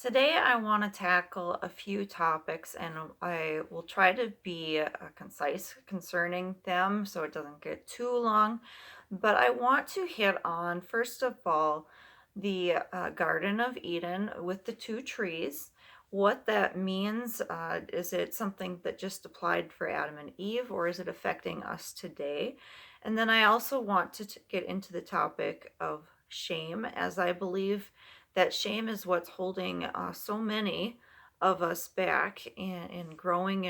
Today, I want to tackle a few topics and I will try to be concise concerning them so it doesn't get too long. But I want to hit on, first of all, the Garden of Eden with the two trees. What that means, is it something that just applied for Adam and Eve, or is it affecting us today? And then I also want to get into the topic of shame, as I believe that shame is what's holding so many of us back in growing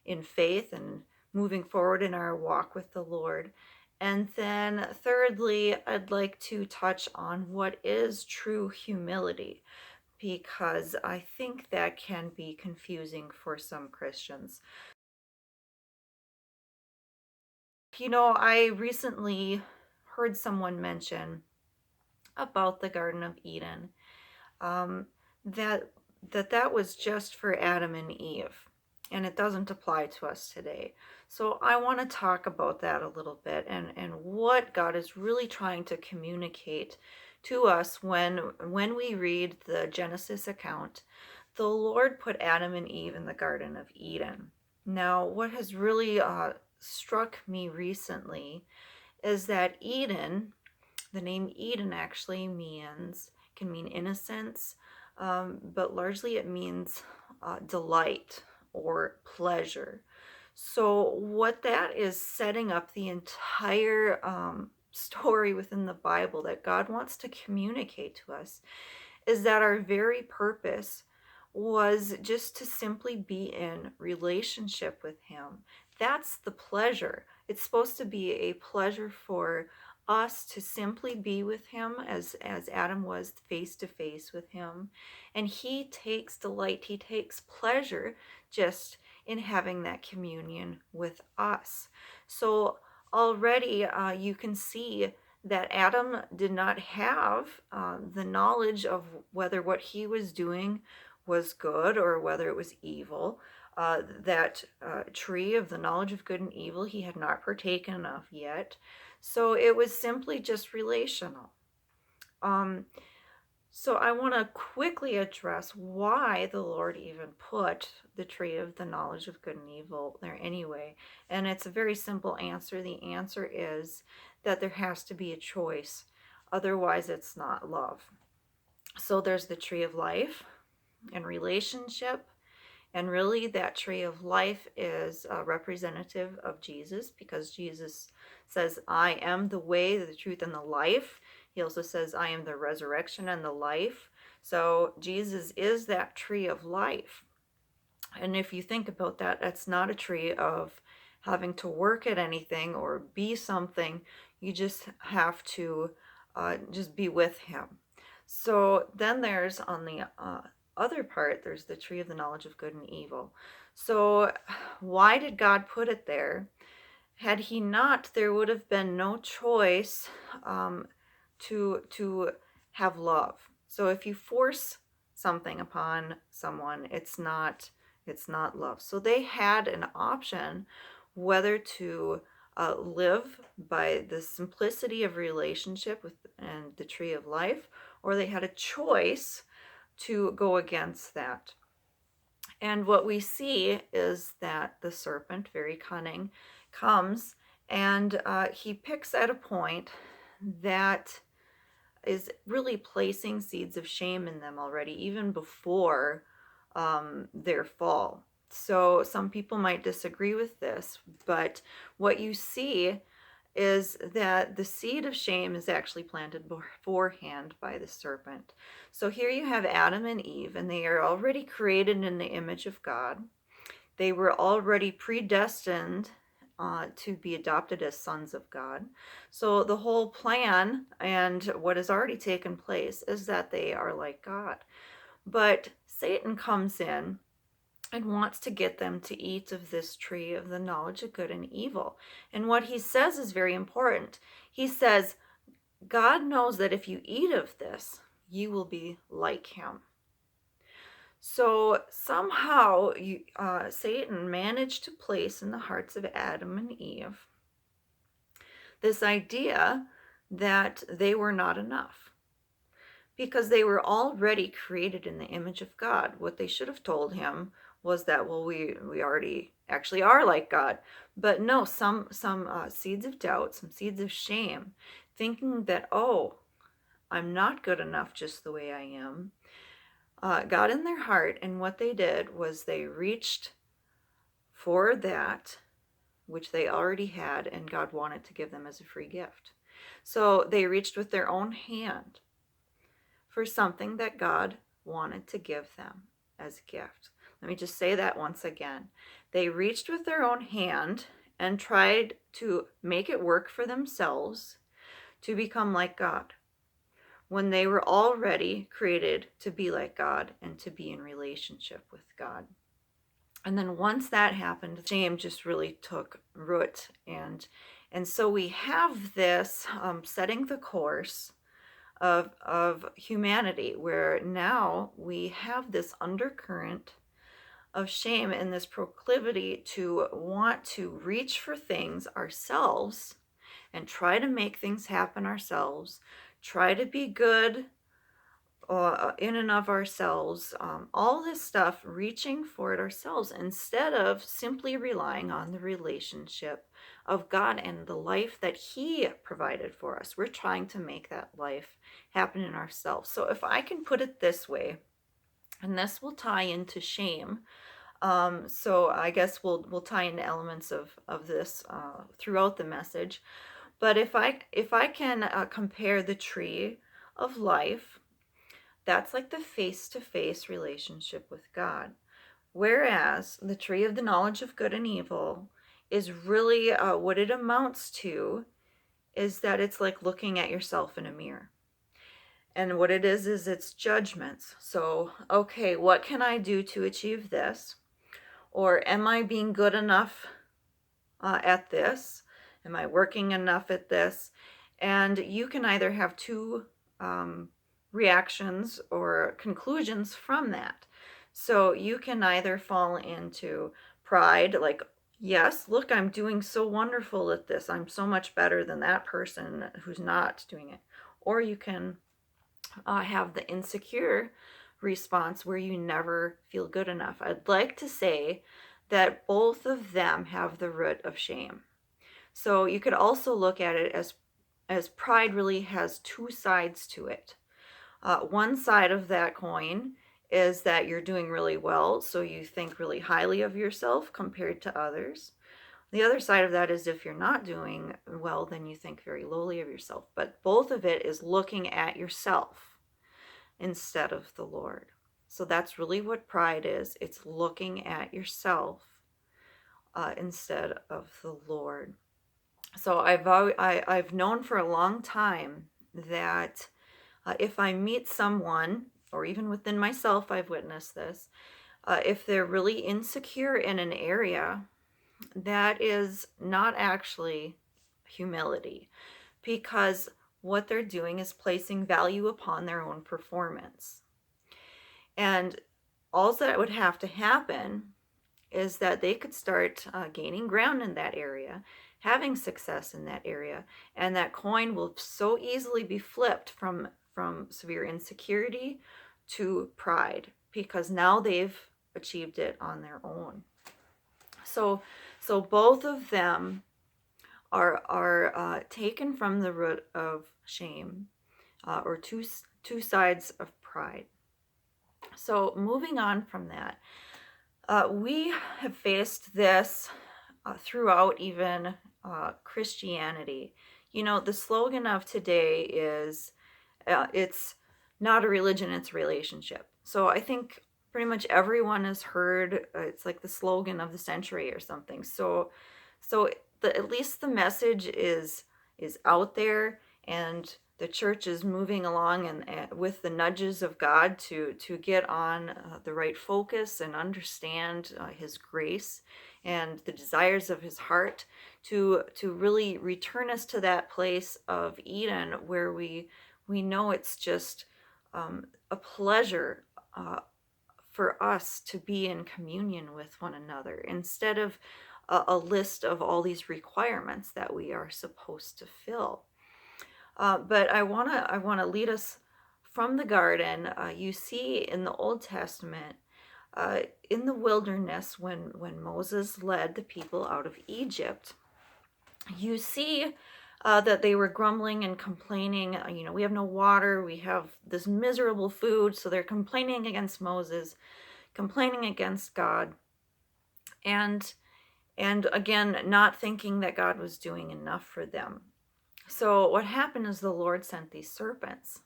in faith and moving forward in our walk with the Lord. And then, thirdly, I'd like to touch on what is true humility, because I think that can be confusing for some Christians. I recently heard someone mention about the Garden of Eden, um, that that was just for Adam and Eve, and it doesn't apply to us today. So I want to talk about that a little bit and what God is really trying to communicate to us when we read the Genesis account. The Lord put Adam and Eve in the Garden of Eden. Now, what has really struck me recently is that Eden, the name Eden actually can mean innocence, but largely it means delight or pleasure. So, what that is setting up the entire story within the Bible that God wants to communicate to us is that our very purpose was just to simply be in relationship with Him. That's the pleasure. It's supposed to be a pleasure for us to simply be with Him as Adam was face to face with Him. And He takes delight, He takes pleasure just in having that communion with us. So already you can see that Adam did not have the knowledge of whether what he was doing was good or whether it was evil. That tree of the knowledge of good and evil he had not partaken of yet. So it was simply just relational. Um, so I want to quickly address why the Lord even put the tree of the knowledge of good and evil there anyway. And it's a very simple answer. The answer is that there has to be a choice. Otherwise, it's not love. So there's the tree of life and relationship. And really, that tree of life is representative of Jesus, because Jesus says, I am the way, the truth, and the life. He also says, I am the resurrection and the life. So Jesus is that tree of life. And if you think about that, that's not a tree of having to work at anything or be something. You just have to just be with Him. So then there's on the other part, there's the tree of the knowledge of good and evil. So why did God put it there? Had He not, there would have been no choice to have love. So if you force something upon someone, it's not love. So they had an option whether to live by the simplicity of relationship with and the tree of life, or they had a choice to go against that. And what we see is that the serpent, very cunning, comes and he picks at a point that is really placing seeds of shame in them already, even before their fall. So some people might disagree with this, but what you see is that the seed of shame is actually planted beforehand by the serpent. So here you have Adam and Eve, and they are already created in the image of God. They were already predestined to be adopted as sons of God. So the whole plan and what has already taken place is that they are like God. But Satan comes in and wants to get them to eat of this tree of the knowledge of good and evil. And what he says is very important. He says, God knows that if you eat of this, you will be like Him. So somehow Satan managed to place in the hearts of Adam and Eve this idea that they were not enough, because they were already created in the image of God. What they should have told him was that, well, we already actually are like God. But no, some seeds of doubt, some seeds of shame, thinking that, oh, I'm not good enough just the way I am, got in their heart. And what they did was they reached for that which they already had, and God wanted to give them as a free gift. So they reached with their own hand for something that God wanted to give them as a gift. Let me just say that once again. They reached with their own hand and tried to make it work for themselves to become like God, when they were already created to be like God and to be in relationship with God. And then once that happened, shame just really took root. And so we have this setting the course of humanity, where now we have this undercurrent of shame and this proclivity to want to reach for things ourselves and try to make things happen ourselves, try to be good in and of ourselves, all this stuff, reaching for it ourselves instead of simply relying on the relationship of God and the life that He provided for us. We're trying to make that life happen in ourselves. So if I can put it this way, and this will tie into shame. So I guess we'll tie into elements of this throughout the message. But if I can compare the tree of life, that's like the face-to-face relationship with God. Whereas the tree of the knowledge of good and evil is really what it amounts to is that it's like looking at yourself in a mirror. And what it is it's judgments. So, okay, what can I do to achieve this? Or am I being good enough at this? Am I working enough at this? And you can either have two reactions or conclusions from that. So you can either fall into pride, like, yes, look, I'm doing so wonderful at this. I'm so much better than that person who's not doing it. Or you can have the insecure response where you never feel good enough. I'd like to say that both of them have the root of shame. So you could also look at it as pride really has two sides to it. One side of that coin is that you're doing really well, so you think really highly of yourself compared to others. The other side of that is if you're not doing well, then you think very lowly of yourself. But both of it is looking at yourself instead of the Lord. So that's really what pride is. It's looking at yourself instead of the Lord. So I've known for a long time that if I meet someone, or even within myself, I've witnessed this, if they're really insecure in an area, that is not actually humility, because what they're doing is placing value upon their own performance. And all that would have to happen is that they could start gaining ground in that area, having success in that area, and that coin will so easily be flipped from severe insecurity to pride, because now they've achieved it on their own. So both of them are taken from the root of shame, or two sides of pride. So moving on from that, we have faced this throughout even Christianity. You know, the slogan of today is it's not a religion, it's a relationship. So I think pretty much everyone has heard it's like the slogan of the century or something. So at least the message is out there, and the church is moving along and with the nudges of God to get on the right focus and understand His grace and the desires of His heart to really return us to that place of Eden where we know it's just a pleasure for us to be in communion with one another, instead of a list of all these requirements that we are supposed to fill. But I wanna lead us from the garden, you see in the Old Testament, uh, in the wilderness, when Moses led the people out of Egypt, you see that they were grumbling and complaining. We have no water, we have this miserable food. So they're complaining against Moses, complaining against God, and again, not thinking that God was doing enough for them. So what happened is the Lord sent these serpents.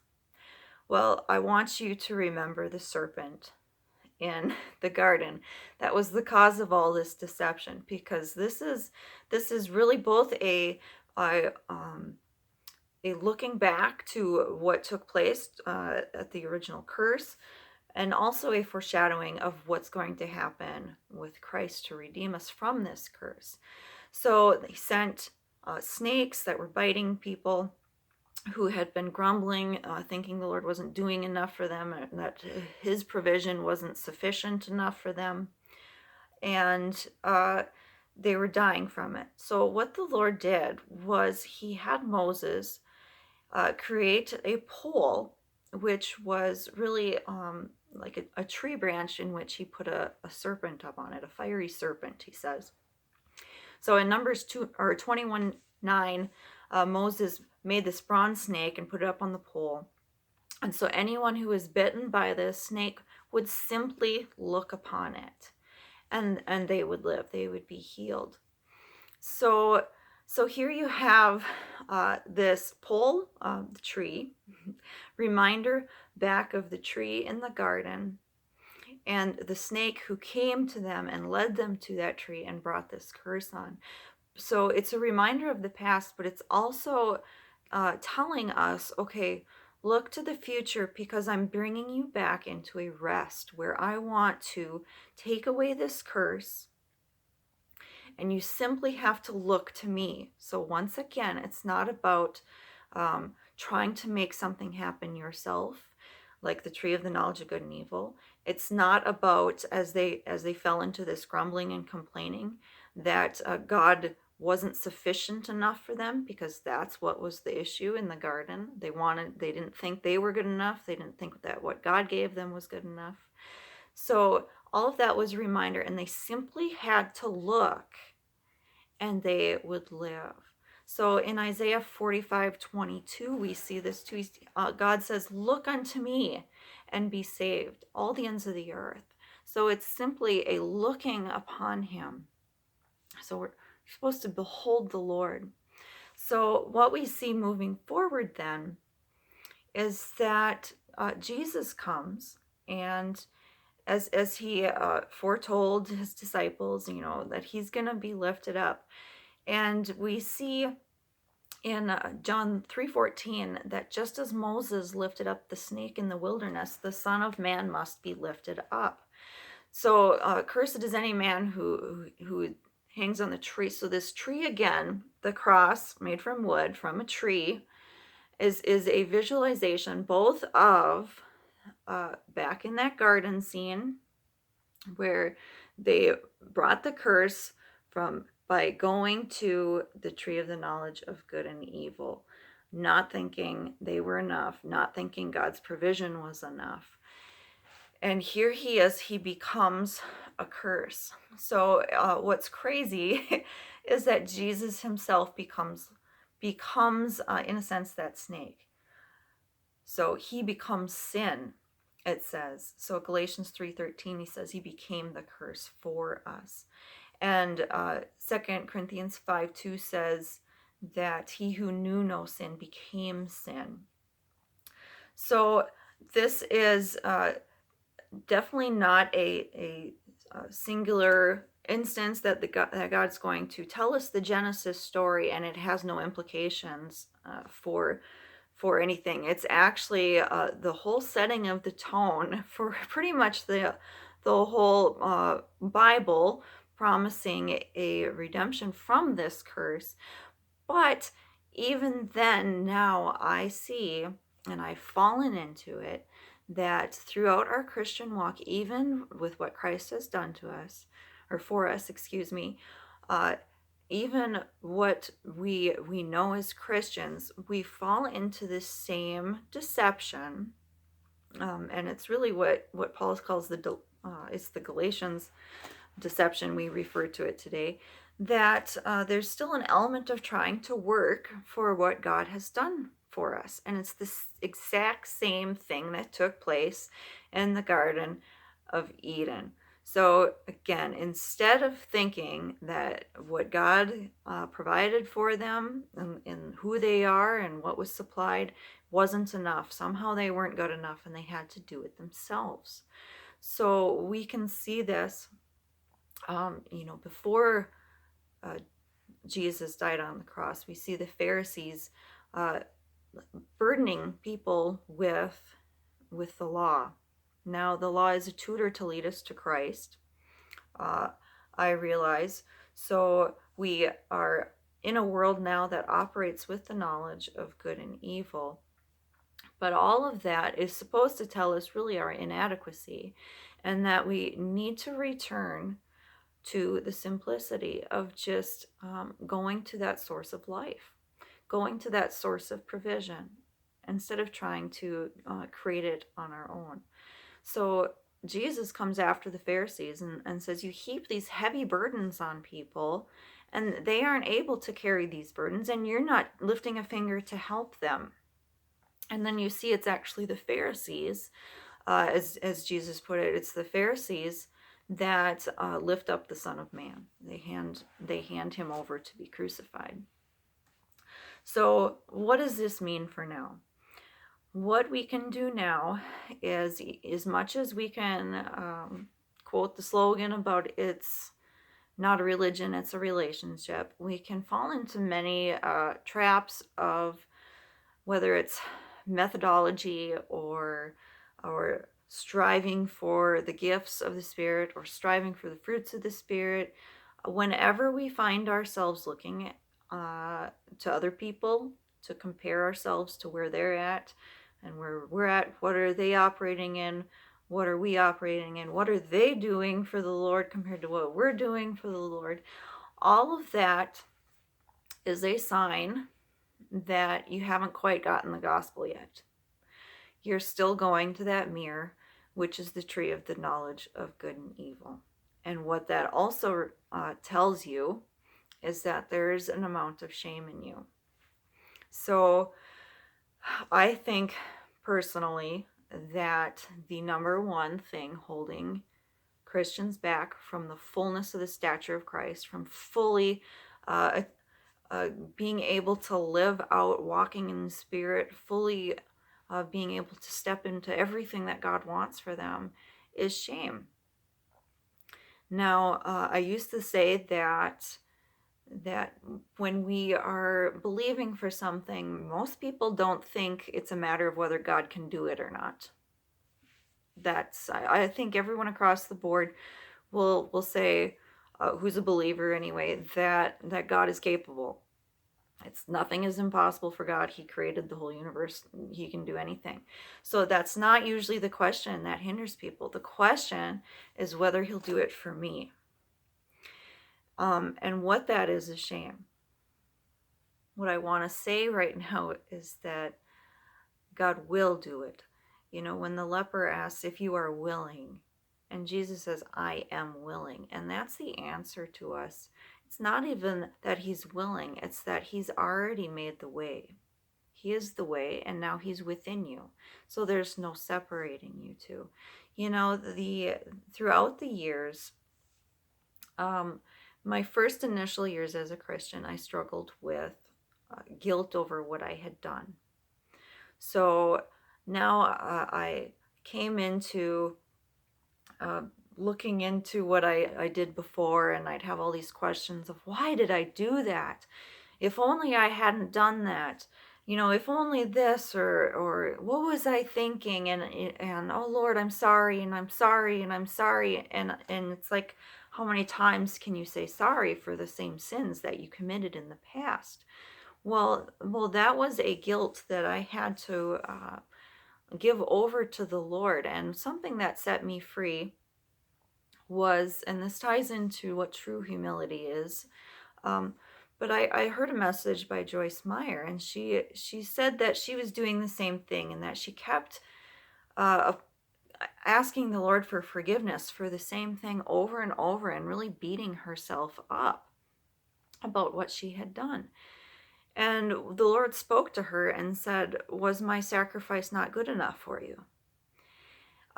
Well, I want you to remember the serpent in the garden. That was the cause of all this deception, because this is really both a, um, a looking back to what took place at the original curse, and also a foreshadowing of what's going to happen with Christ to redeem us from this curse. So they sent snakes that were biting people who had been grumbling, thinking the Lord wasn't doing enough for them, that his provision wasn't sufficient enough for them, and they were dying from it. So what the Lord did was he had Moses create a pole, which was really like a tree branch in which he put a serpent up on it, a fiery serpent, he says. So in Numbers 21:9, Moses made this bronze snake and put it up on the pole. And so anyone who was bitten by this snake would simply look upon it, and they would live, they would be healed. So here you have this pole, the tree, reminder back of the tree in the garden, and the snake who came to them and led them to that tree and brought this curse on. So it's a reminder of the past, but it's also telling us, okay, look to the future, because I'm bringing you back into a rest where I want to take away this curse, and you simply have to look to me. So once again, it's not about trying to make something happen yourself, like the tree of the knowledge of good and evil. It's not about, as they fell into this grumbling and complaining, that God wasn't sufficient enough for them, because that's what was the issue in the garden. They didn't think they were good enough. They didn't think that what God gave them was good enough. So all of that was a reminder, and they simply had to look, and they would live. So in Isaiah 45:22, we see this too. God says, look unto me and be saved, all the ends of the earth. So it's simply a looking upon him. So we're supposed to behold the Lord. So what we see moving forward then is that Jesus comes, and as he foretold his disciples, that he's going to be lifted up. And we see in John 3:14 that just as Moses lifted up the snake in the wilderness, the Son of Man must be lifted up. So cursed is any man who hangs on the tree. So this tree, again, the cross made from wood, from a tree, is a visualization both of back in that garden scene where they brought the curse by going to the tree of the knowledge of good and evil, not thinking they were enough, not thinking God's provision was enough. And here he is, he becomes a curse. So what's crazy is that Jesus himself becomes in a sense, that snake. So he becomes sin, it says. So Galatians 3:13, he says he became the curse for us. And 2 Corinthians 5:2 says that he who knew no sin became sin. So this is definitely not a singular instance that that God's going to tell us the Genesis story, and it has no implications for anything. It's actually the whole setting of the tone for pretty much the whole Bible, promising a redemption from this curse. But even then, now I see, and I've fallen into it, that throughout our Christian walk, even with what Christ has done to us, or for us, excuse me, even what we know as Christians, we fall into this same deception And it's really what Paul calls it's the Galatians deception, we refer to it today, that there's still an element of trying to work for what God has done for us. And it's this exact same thing that took place in the Garden of Eden. So again, instead of thinking that what God provided for them and who they are and what was supplied wasn't enough, somehow they weren't good enough and they had to do it themselves. So we can see this, before uh, Jesus died on the cross. We see the Pharisees uh, burdening people with the law. Now, the law is a tutor to lead us to Christ, uh, I realize. So we are in a world now that operates with the knowledge of good and evil. But all of that is supposed to tell us really our inadequacy and that we need to return to the simplicity of just going to that source of life, going to that source of provision instead of trying to create it on our own. So Jesus comes after the Pharisees and says, you heap these heavy burdens on people and they aren't able to carry these burdens and you're not lifting a finger to help them. And then you see it's actually the Pharisees, as Jesus put it, it's the Pharisees that lift up the Son of Man. They hand him over to be crucified. So what does this mean for now? What we can do now is, as much as we can quote the slogan about it's not a religion, it's a relationship, we can fall into many traps of whether it's methodology or striving for the gifts of the Spirit or striving for the fruits of the Spirit. Whenever we find ourselves looking to other people to compare ourselves to where they're at and where we're at, what are they operating in? What are we operating in? What are they doing for the Lord compared to what we're doing for the Lord? All of that is a sign that you haven't quite gotten the gospel yet. You're still going to that mirror, which is the tree of the knowledge of good and evil. And what that also tells you is that there's an amount of shame in you. So I think personally that the number one thing holding Christians back from the fullness of the stature of Christ, from fully being able to live out, walking in the Spirit, fully being able to step into everything that God wants for them, is shame. Now, I used to say that when we are believing for something, most people don't think it's a matter of whether God can do it or not. I think everyone across the board will say, who's a believer anyway, that God is capable. Nothing is impossible for God. He created the whole universe. He can do anything. So that's not usually the question that hinders people. The question is whether he'll do it for me. And what that is shame. What I want to say right now is that God will do it. When the leper asks if you are willing, and Jesus says, I am willing. And that's the answer to us. It's not even that he's willing, it's that he's already made the way. He is the way, and now he's within you. So there's no separating you two. Throughout the years, my first initial years as a Christian, I struggled with guilt over what I had done. So now I came into looking into what I did before, and I'd have all these questions of why did I do that? If only I hadn't done that. If only this or what was I thinking? And oh Lord, I'm sorry, and I'm sorry, and I'm sorry. And it's like, how many times can you say sorry for the same sins that you committed in the past? Well, that was a guilt that I had to give over to the Lord, and something that set me free was, and this ties into what true humility is. But I heard a message by Joyce Meyer, and she said that she was doing the same thing, and that she kept of asking the Lord for forgiveness for the same thing over and over, and really beating herself up about what she had done. And the Lord spoke to her and said, "Was my sacrifice not good enough for you?"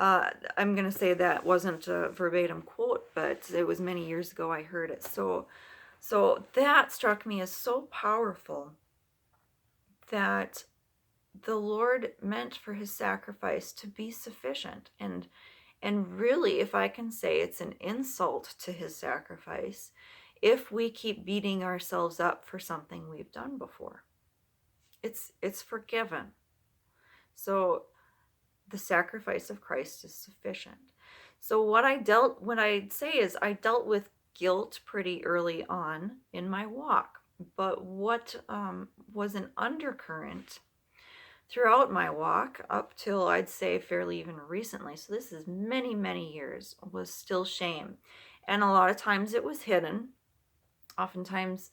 I'm going to say that wasn't a verbatim quote, but it was many years ago I heard it. So that struck me as so powerful, that the Lord meant for his sacrifice to be sufficient. And really, if I can say, it's an insult to his sacrifice if we keep beating ourselves up for something we've done before. It's forgiven. So the sacrifice of Christ is sufficient. So what I'd say is I dealt with guilt pretty early on in my walk. But what was an undercurrent throughout my walk up till, I'd say, fairly even recently, so this is many, many years, was still shame. And a lot of times it was hidden. Oftentimes,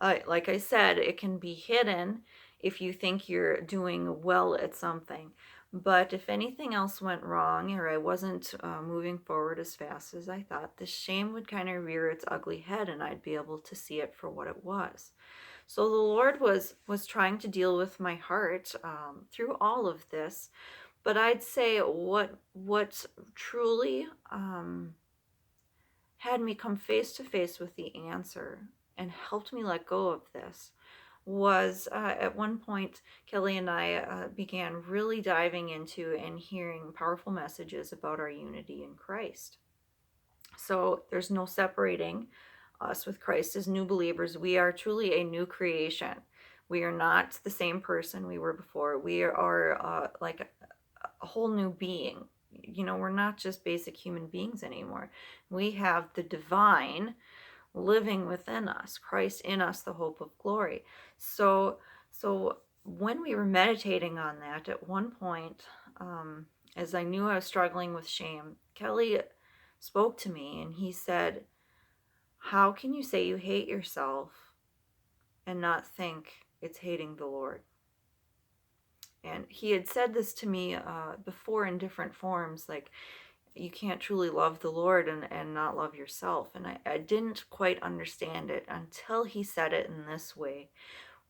like I said, it can be hidden if you think you're doing well at something. But if anything else went wrong, or I wasn't moving forward as fast as I thought, the shame would kind of rear its ugly head, and I'd be able to see it for what it was. So the Lord was trying to deal with my heart through all of this. But I'd say what truly had me come face to face with the answer and helped me let go of this was, at one point, Kelly and I began really diving into and hearing powerful messages about our unity in Christ. So there's no separating us with Christ as new believers. We are truly a new creation. We are not the same person we were before. We are like a whole new being. We're not just basic human beings anymore. We have the divine living within us, Christ in us, the hope of glory. So when we were meditating on that, at one point, as I knew I was struggling with shame, Kelly spoke to me and he said, "How can you say you hate yourself and not think it's hating the Lord?" And he had said this to me before in different forms, like, you can't truly love the Lord and not love yourself. And I didn't quite understand it until he said it in this way,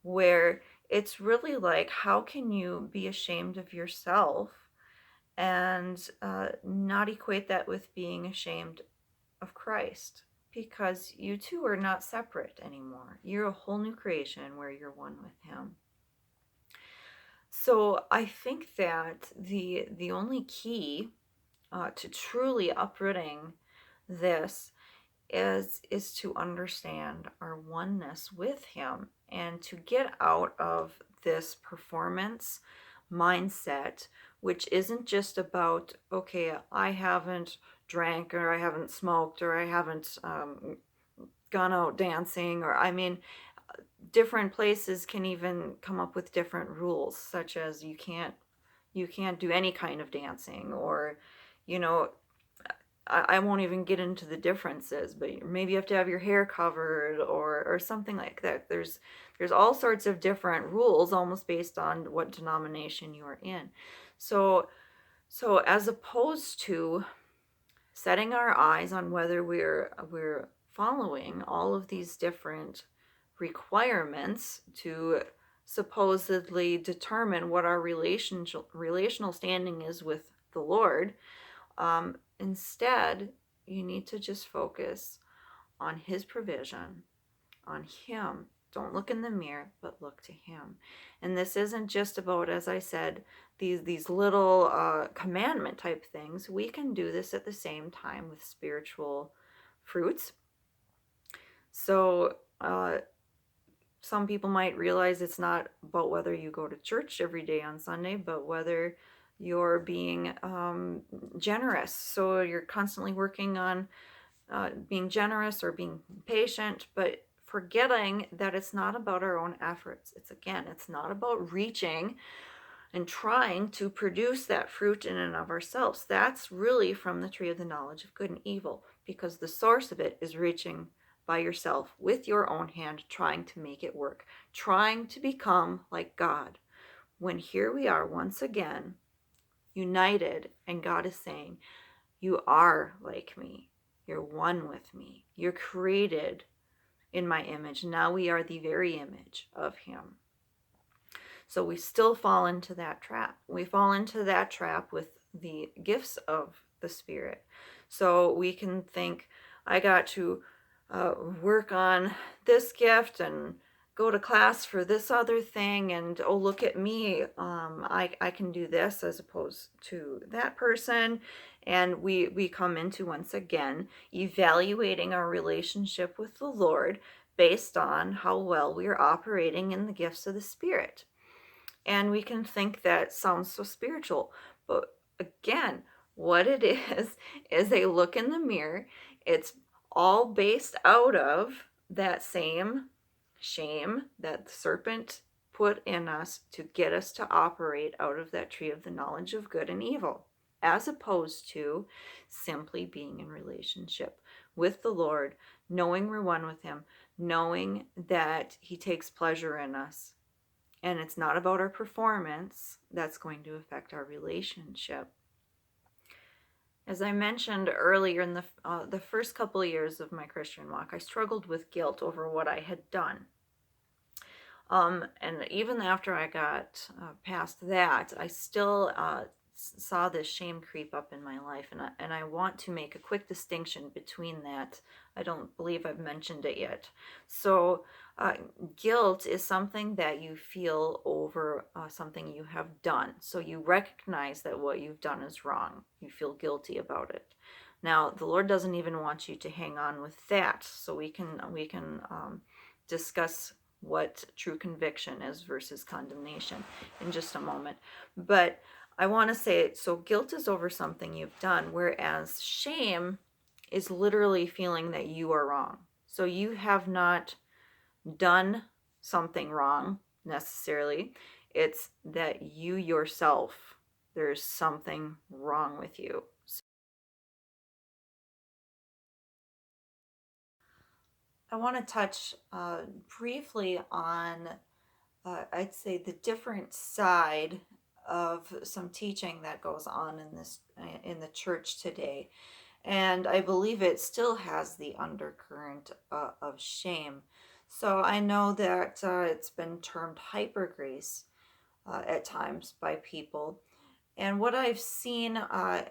where it's really like, how can you be ashamed of yourself and not equate that with being ashamed of Christ? Because you two are not separate anymore. You're a whole new creation where you're one with him. So I think that the only key to truly uprooting this is to understand our oneness with him, and to get out of this performance mindset, which isn't just about, okay, I haven't drank, or I haven't smoked, or I haven't gone out dancing, or different places can even come up with different rules, such as you can't do any kind of dancing, or you know I won't even get into the differences, but maybe you have to have your hair covered, or something like that. There's all sorts of different rules, almost based on what denomination you are in. So as opposed to setting our eyes on whether we're following all of these different requirements to supposedly determine what our relational standing is with the Lord, instead, you need to just focus on his provision, on him. Don't look in the mirror, but look to him. And this isn't just about, as I said, these little commandment type things. We can do this at the same time with spiritual fruits. So some people might realize it's not about whether you go to church every day on Sunday, but whether you're being generous. So you're constantly working on being generous or being patient, but forgetting that it's not about our own efforts. It's not about reaching and trying to produce that fruit in and of ourselves. That's really from the tree of the knowledge of good and evil, because the source of it is reaching by yourself with your own hand, trying to make it work, trying to become like God. When here we are once again united, and God is saying, you are like me. You're one with me. You're created in my image. Now we are the very image of him. So we still fall into that trap. We fall into that trap with the gifts of the Spirit. So we can think, I got to work on this gift and go to class for this other thing, and oh, look at me, I can do this as opposed to that person. And we come into, once again, evaluating our relationship with the Lord based on how well we are operating in the gifts of the Spirit. And we can think that sounds so spiritual, but again, what it is a look in the mirror. It's all based out of that same shame that the serpent put in us to get us to operate out of that tree of the knowledge of good and evil, as opposed to simply being in relationship with the Lord, knowing we're one with him, knowing that he takes pleasure in us. And it's not about our performance that's going to affect our relationship. As I mentioned earlier, in the first couple of years of my Christian walk, I struggled with guilt over what I had done. And even after I got past that, I still saw this shame creep up in my life. And I want to make a quick distinction between that. I don't believe I've mentioned it yet. So guilt is something that you feel over something you have done. So you recognize that what you've done is wrong. You feel guilty about it. Now, the Lord doesn't even want you to hang on with that. So we can discuss what true conviction is versus condemnation in just a moment. But I want to say, so guilt is over something you've done, whereas shame is literally feeling that you are wrong. So you have not done something wrong necessarily. It's that you yourself, there's something wrong with you. I want to touch briefly on, I'd say, the different side of some teaching that goes on in the church today, and I believe it still has the undercurrent of shame. So I know that it's been termed hyper grace at times by people, and what I've seen,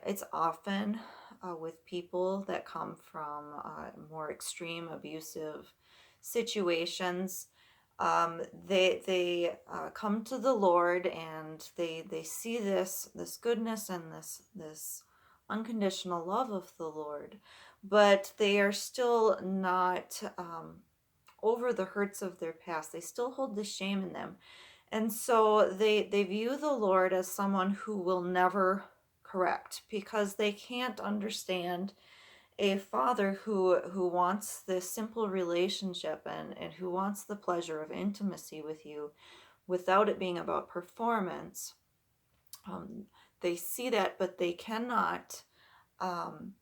it's often with people that come from more extreme abusive situations. They come to the Lord, and they see this goodness and this unconditional love of the Lord, but they are still not over the hurts of their past. They still hold the shame in them. And so they view the Lord as someone who will never correct, because they can't understand a father who wants this simple relationship, and who wants the pleasure of intimacy with you without it being about performance. They see that, but they cannot um,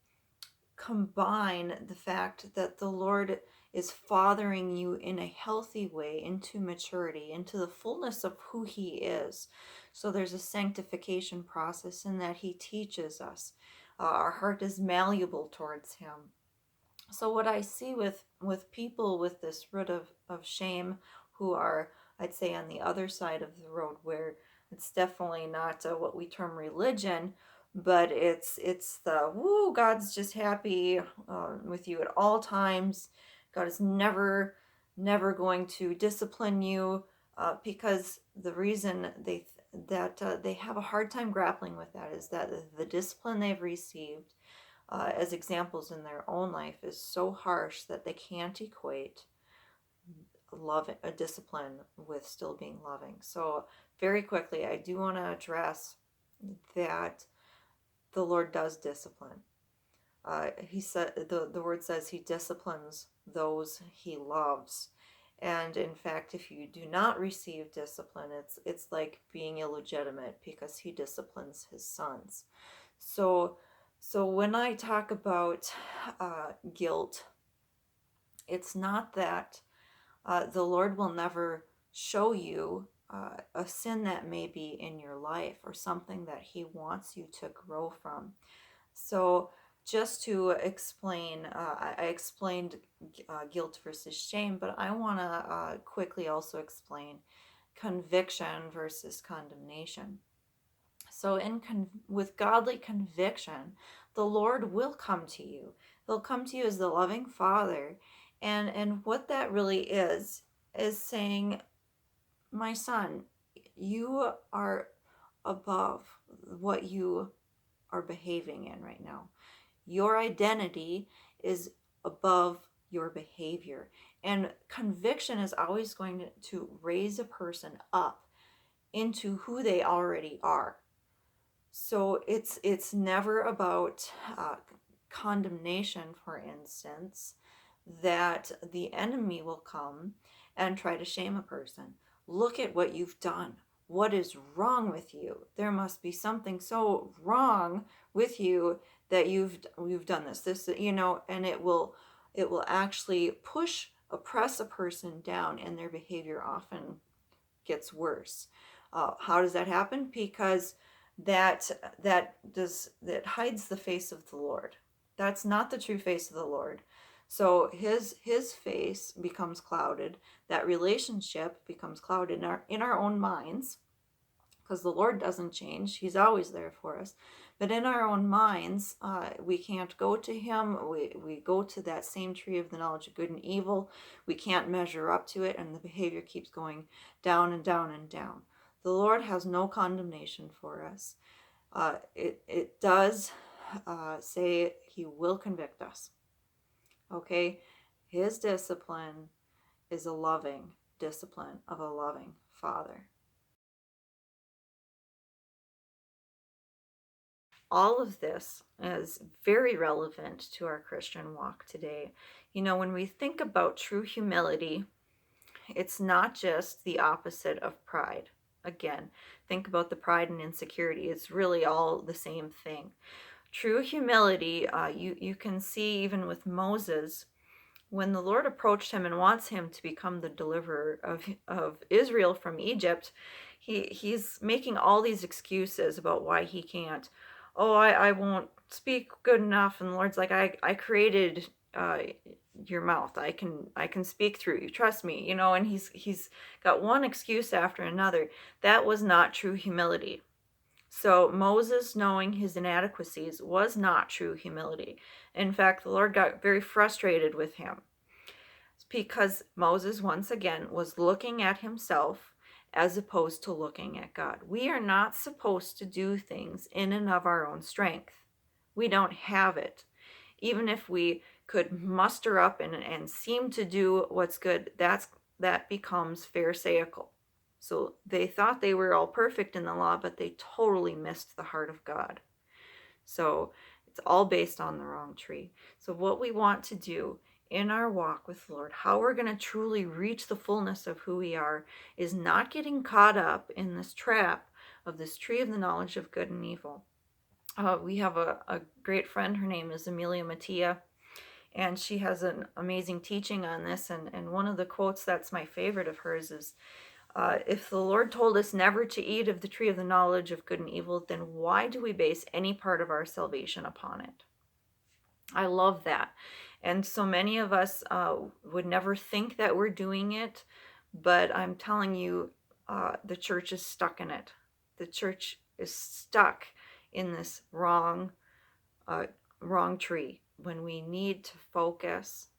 combine the fact that the Lord is fathering you in a healthy way into maturity, into the fullness of who he is. So there's a sanctification process in that he teaches us. Our heart is malleable towards him. So what I see with people with this root of shame, who are, I'd say, on the other side of the road, where it's definitely not what we term religion, but it's the woo, God's just happy with you at all times. God is never going to discipline you, because the reason they have a hard time grappling with that is that the discipline they've received as examples in their own life is so harsh that they can't equate love, a discipline, with still being loving. So very quickly, I do want to address that the Lord does discipline. He said the word says he disciplines those he loves. And in fact, if you do not receive discipline, it's like being illegitimate, because he disciplines his sons. So when I talk about guilt, it's not that the Lord will never show you a sin that may be in your life or something that he wants you to grow from. So just to explain, I explained guilt versus shame, but I want to quickly also explain conviction versus condemnation. So with godly conviction, the Lord will come to you. He'll come to you as the loving Father. And what that really is saying, my son, you are above what you are behaving in right now. Your identity is above your behavior. And conviction is always going to raise a person up into who they already are. So it's never about condemnation, for instance, that the enemy will come and try to shame a person. Look at what you've done. What is wrong with you? There must be something so wrong with you that you've done this, and it will actually oppress a person down, and their behavior often gets worse. How does that happen? Because that hides the face of the Lord. That's not the true face of the Lord. So his face becomes clouded. That relationship becomes clouded in our own minds, because the Lord doesn't change. He's always there for us. But in our own minds, we can't go to him. We go to that same tree of the knowledge of good and evil. We can't measure up to it, and the behavior keeps going down and down and down. The Lord has no condemnation for us. It does say he will convict us. Okay? His discipline is a loving discipline of a loving Father. All of this is very relevant to our Christian walk today. When we think about true humility, it's not just the opposite of pride. Again, think about the pride and insecurity. It's really all the same thing. True humility, you can see even with Moses, when the Lord approached him and wants him to become the deliverer of Israel from Egypt, he's making all these excuses about why he can't. Oh, I won't speak good enough. And the Lord's like, I created your mouth. I can speak through you. Trust me, and he's got one excuse after another. That was not true humility. So Moses, knowing his inadequacies, was not true humility. In fact, the Lord got very frustrated with him because Moses, once again, was looking at himself as opposed to looking at God. We are not supposed to do things in and of our own strength. We don't have it. Even if we could muster up and seem to do what's good, that becomes pharisaical. So they thought they were all perfect in the law, but they totally missed the heart of God. So it's all based on the wrong tree. So what we want to do in our walk with the Lord, how we're going to truly reach the fullness of who we are, is not getting caught up in this trap of this tree of the knowledge of good and evil. We have a great friend. Her name is Amelia Mattia, and she has an amazing teaching on this. And one of the quotes that's my favorite of hers is, if the Lord told us never to eat of the tree of the knowledge of good and evil, then why do we base any part of our salvation upon it? I love that. And so many of us would never think that we're doing it, but I'm telling you, the church is stuck in it. The church is stuck in this wrong tree, when we need to focus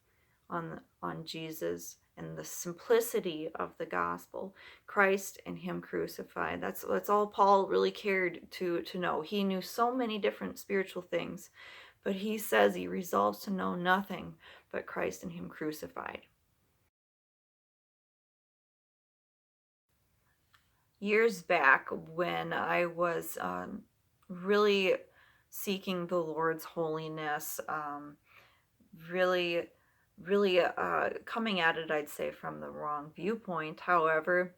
on Jesus and the simplicity of the gospel, Christ and him crucified. That's all Paul really cared to know. He knew so many different spiritual things, but he says he resolves to know nothing but Christ and him crucified. Years back, when I was really seeking the Lord's holiness, really coming at it, I'd say, from the wrong viewpoint. However,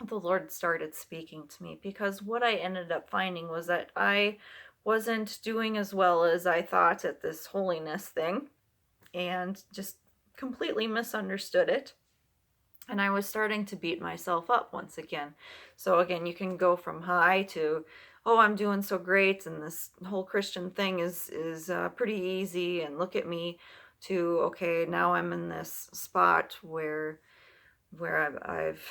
the Lord started speaking to me, because what I ended up finding was that I wasn't doing as well as I thought at this holiness thing, and just completely misunderstood it. And I was starting to beat myself up once again. So again, you can go from high to, oh, I'm doing so great, and this whole Christian thing is pretty easy, and look at me, to okay, now I'm in this spot where I've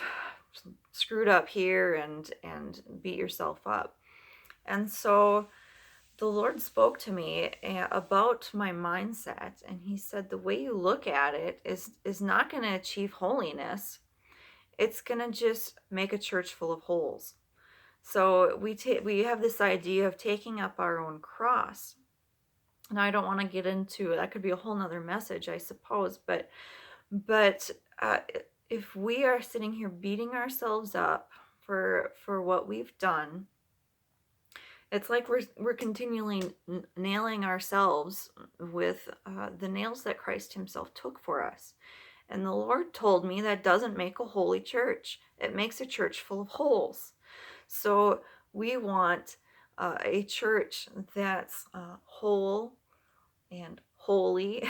screwed up here, and beat yourself up. And so the Lord spoke to me about my mindset, and He said the way you look at it is not going to achieve holiness. It's going to just make a church full of holes. So we have this idea of taking up our own cross. And I don't want to get into it. That could be a whole nother message, I suppose. But uh, if we are sitting here beating ourselves up for what we've done, it's like we're continually nailing ourselves with the nails that Christ Himself took for us. And the Lord told me that doesn't make a holy church. It makes a church full of holes. So we want a church that's whole and holy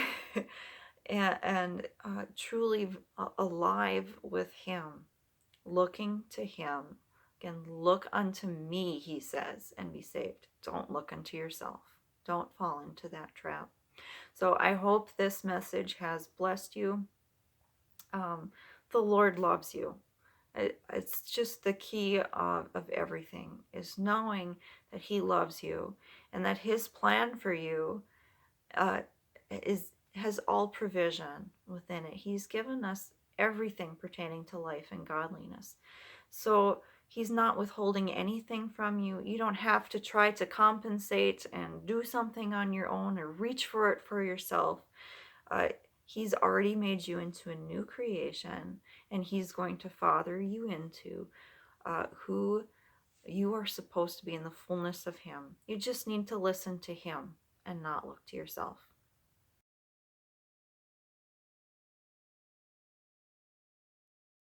and truly alive with Him, looking to Him. Again, look unto me, He says, and be saved. Don't look unto yourself. Don't fall into that trap. So I hope this message has blessed you. The Lord loves you. It's just the key of everything, is knowing that He loves you, and that His plan for you uh, has all provision within it. He's given us everything pertaining to life and godliness. So He's not withholding anything from you. You don't have to try to compensate and do something on your own or reach for it for yourself. Uh, he's already made you into a new creation, and He's going to father you into who you are supposed to be in the fullness of Him. You just need to listen to Him and not look to yourself.